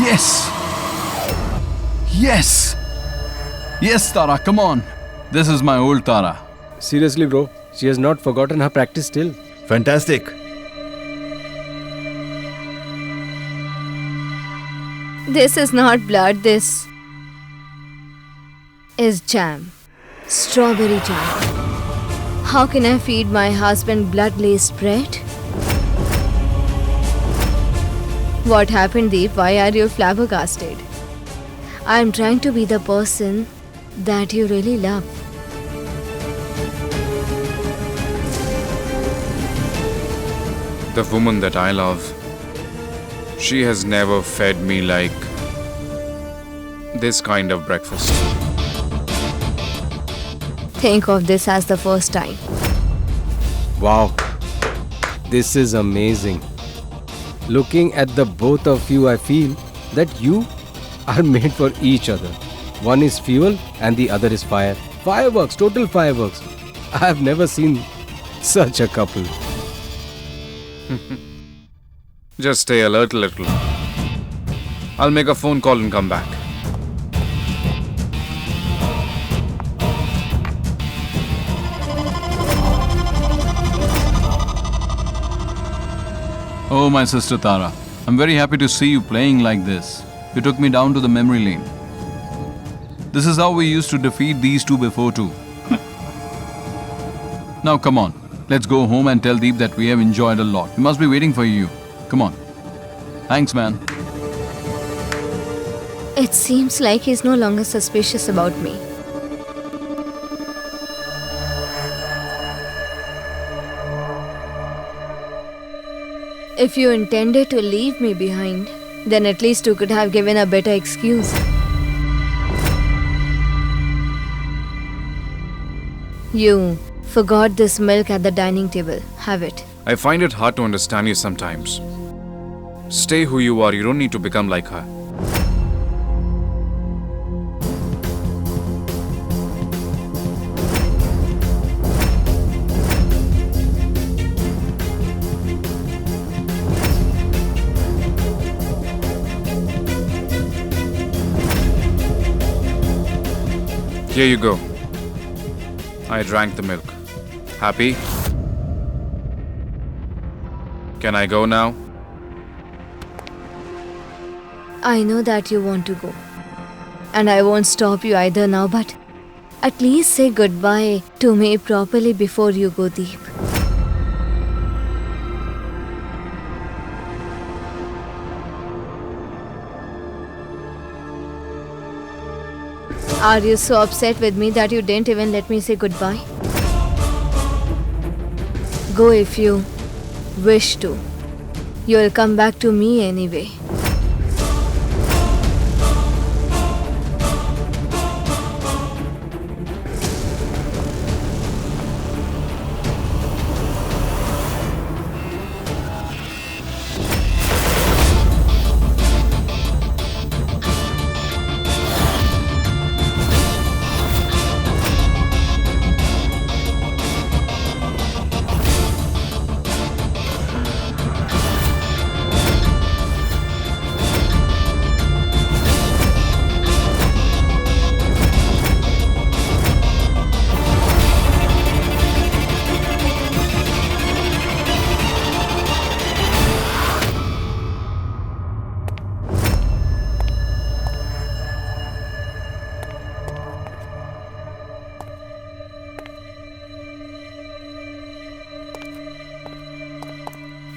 Yes! Yes! Yes, Tara, come on. This is my old Tara. Seriously, bro, she has not forgotten her practice still. Fantastic. This is not blood, this is jam. Strawberry jam. How can I feed my husband blood-laced bread? What happened, Deep? Why are you flabbergasted? I am trying to be the person that you really love. The woman that I love, she has never fed me like this kind of breakfast. Think of this as the first time. Wow, this is amazing. Looking at the both of you, I feel that you are made for each other. One is fuel and the other is fire. Fireworks, total fireworks. I have never seen such a couple. Just stay alert a little. I'll make a phone call and come back. Oh, my sister Tara, I'm very happy to see you playing like this. You took me down to the memory lane. This is how we used to defeat these two before too. Now come on, let's go home and tell Deep that we have enjoyed a lot. We must be waiting for you. Come on. Thanks, man. It seems like he's no longer suspicious about me. If you intended to leave me behind, then at least you could have given a better excuse. You forgot this milk at the dining table. Have it. I find it hard to understand you sometimes. Stay who you are, you don't need to become like her. Here you go. I drank the milk. Happy? Can I go now? I know that you want to go. And I won't stop you either now, but at least say goodbye to me properly before you go, Deep. Are you so upset with me that you didn't even let me say goodbye? Go if you wish to. You'll come back to me anyway.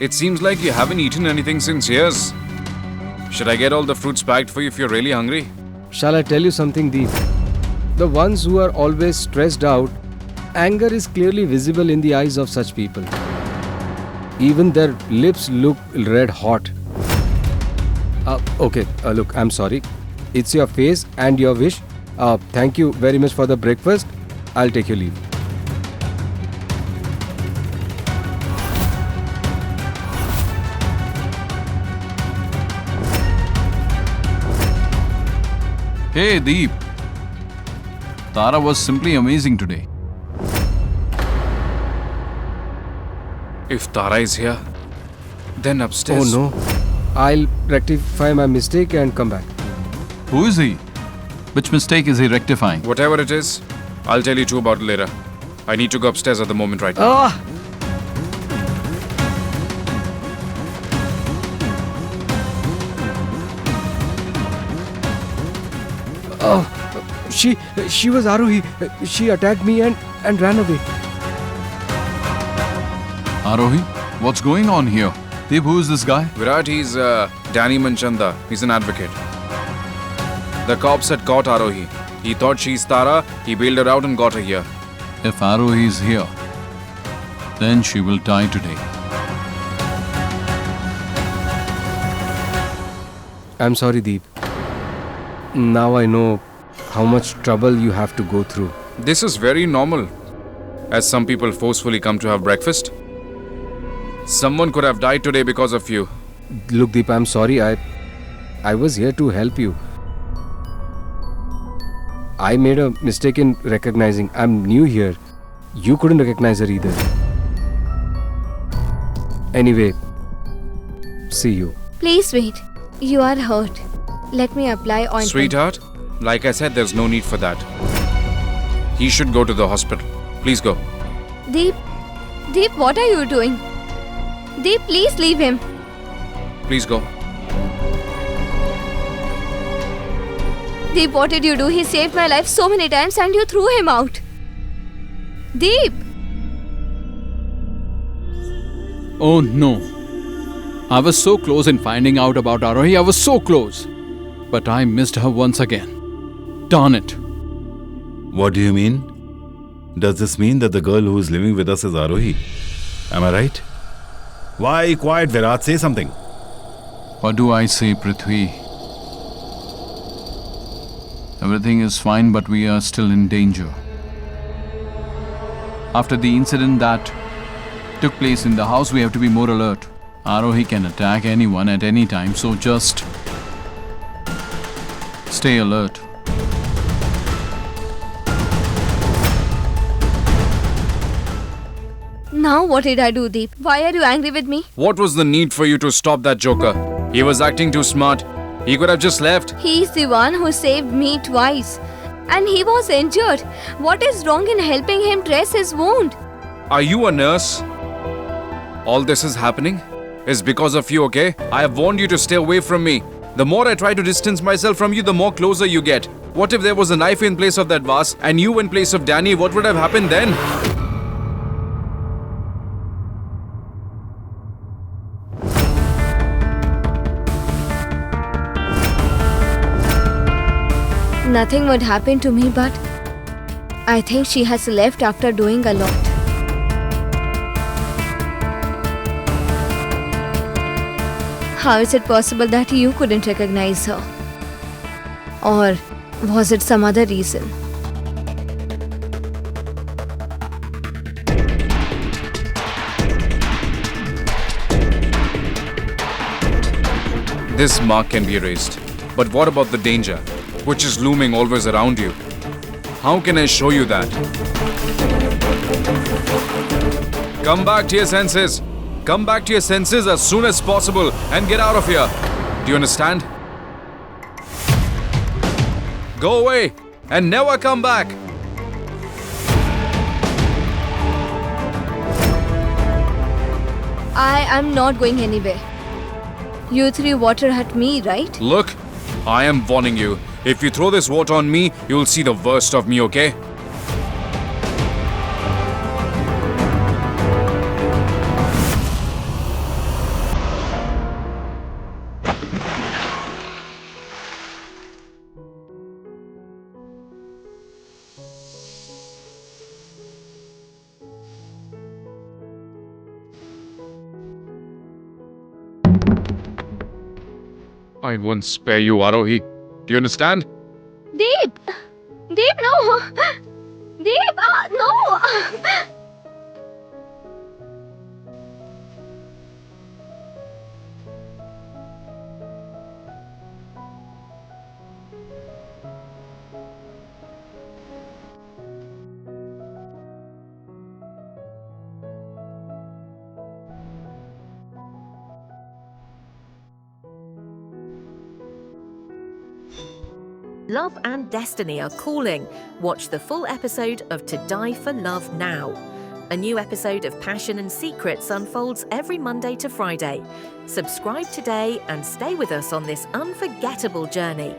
It seems like you haven't eaten anything since years. Should I get all the fruits packed for you if you're really hungry? Shall I tell you something, Deep? The ones who are always stressed out, anger is clearly visible in the eyes of such people. Even their lips look red hot. Okay, look, I'm sorry. It's your face and your wish. Thank you very much for the breakfast. I'll take your leave. Hey, Deep. Tara was simply amazing today. If Tara is here, then upstairs. Oh no. I'll rectify my mistake and come back. Who is he? Which mistake is he rectifying? Whatever it is, I'll tell you two about it later. I need to go upstairs at the moment right now. Ah! Oh, she was Arohi. She attacked me and ran away. Arohi, what's going on here? Deep, who is this guy? Virat, he's Danny Manchanda. He's an advocate. The cops had caught Arohi. He thought she's Tara. He bailed her out and got her here. If Arohi is here, then she will die today. I'm sorry, Deep. Now I know how much trouble you have to go through. This is very normal. As some people forcefully come to have breakfast. Someone could have died today because of you. Look, Deep, I'm sorry. I was here to help you. I made a mistake in recognizing. I'm new here. You couldn't recognize her either. Anyway, see you. Please wait. You are hurt. Let me apply ointment. Sweetheart, like I said, there's no need for that. He should go to the hospital. Please go. Deep, what are you doing? Deep, please leave him. Please go. Deep, what did you do? He saved my life so many times and you threw him out. Deep! Oh no. I was so close in finding out about Arohi. I was so close. But I missed her once again. Darn it. What do you mean? Does this mean that the girl who is living with us is Arohi? Am I right? Why quiet, Virat? Say something. What do I say, Prithvi? Everything is fine, but we are still in danger. After the incident that took place in the house, we have to be more alert. Arohi can attack anyone at any time, so just stay alert. Now what did I do, Deep? Why are you angry with me? What was the need for you to stop that joker? He was acting too smart. He could have just left. He's the one who saved me twice. And he was injured. What is wrong in helping him dress his wound? Are you a nurse? All this is happening is because of you, okay? I have warned you to stay away from me. The more I try to distance myself from you, the more closer you get. What if there was a knife in place of that vase and you in place of Danny? What would have happened then? Nothing would happen to me, but I think she has left after doing a lot. How is it possible that you couldn't recognize her? Or was it some other reason? This mark can be erased. But what about the danger, which is looming always around you? How can I show you that? Come back to your senses. Come back to your senses as soon as possible and get out of here. Do you understand? Go away and never come back. I am not going anywhere. You threw water at me, right? Look, I am warning you. If you throw this water on me, you'll see the worst of me, okay? I won't spare you, Arohi. Do you understand? Deep! Deep, no! Deep, no! Love and destiny are calling. Watch the full episode of To Die for Love now. A new episode of Passion and Secrets unfolds every Monday to Friday. Subscribe today and stay with us on this unforgettable journey.